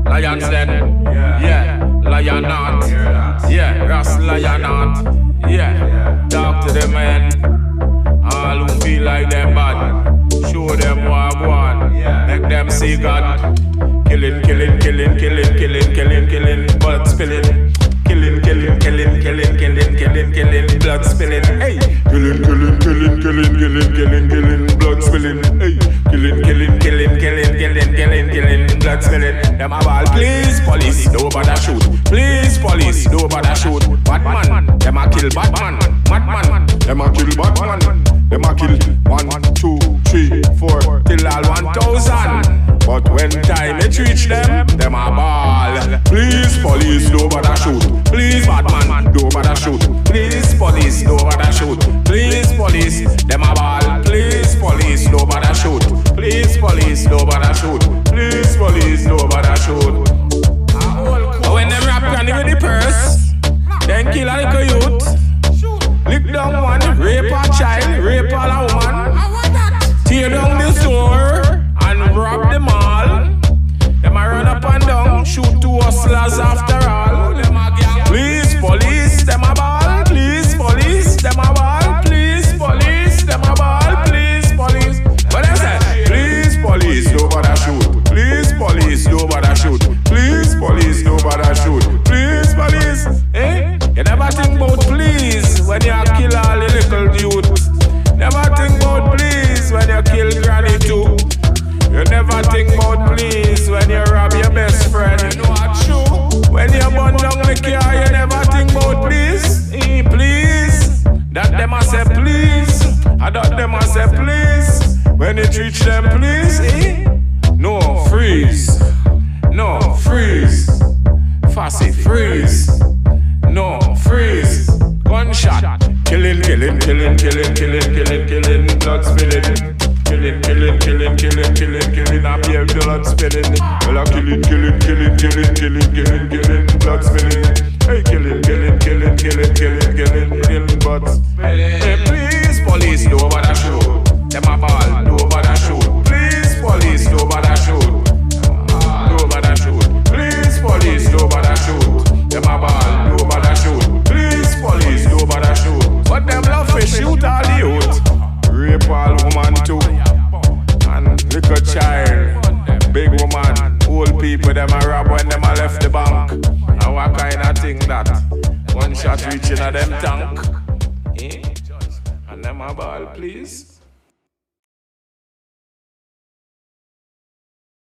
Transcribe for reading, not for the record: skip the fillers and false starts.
Lions then. Yeah. Lionheart. Yeah. Ras Lionheart. Yeah. Talk to them, man. All who feel like them bad. Show them what I want. Make them see God. Killing, killing, killing, killing, killing, killing, killing, blood spilling. Killing, killing, killing, killing, killing, killing, killing, blood spilling. Hey, killing, killing, killing, killing, killing, killing, killing, blood spilling. Hey, killing, killing, killing, killing, killing, killing, killing, blood spilling. Them a ball, please, police, no bother shoot. Please, police, no bother shoot. Batman, them a kill Batman. Madman, them a kill Batman. Them a kill 1, 2, 3, 4 till all 1,000. But when time it reach them a ball. Please, police, no bother shoot. Please, Batman, no bother shoot. Please, police, no bother shoot. Please, police, them a ball. Please, police, no bother shoot. Please, police, no bother shoot. Please, police, no bother shoot. When them rap granny with the purse, then kill a little youth. Lick down one, rape a child, rape all a woman. Tear down the store and rob them all. Them a run up and down, shoot 2 hustlers after all. Please, police, them a ball. Please, police, them a ball. Please, police, them a ball. Please, police. What them say? Please, police, no bother shoot. Please, police, no bother shoot. Please, police, no bother shoot. Please, police. Eh? You never think about please when you kill all the little youth. Never think about please when you kill granny too. You never think about please when you rob your best friend. You know what true? When you burn down the car, you never think about please. Please. That them a say please. I thought them a say please. When it reach them please. No, freeze. No, freeze. Fussy, freeze. No, freeze. Gunshot. Killing, killing, killing, killing, killing, killing, killing, blood spilling. Killing, killing, killing, killing, killing, killing, I hear blood spilling. Well, I'm killing, killing, killing, killing, killing, killing, killing, blood spilling. Hey, killing, killing, killing, killing, killing, killing, killing, blood spilling. Hey, please, police, no bother shoot. Them a ball, no bother shoot. Please, police, no bother shoot. No bother shoot. Please, police, no bother shoot. Them a ball, no bother shoot. Please, police, no bother shoot. But them love to shoot all the youth. Rape all woman too. And little child, big woman, old people, them a rob when them a left the bank. And what kind of thing that? One shot reaching a them tank. And them a ball, please.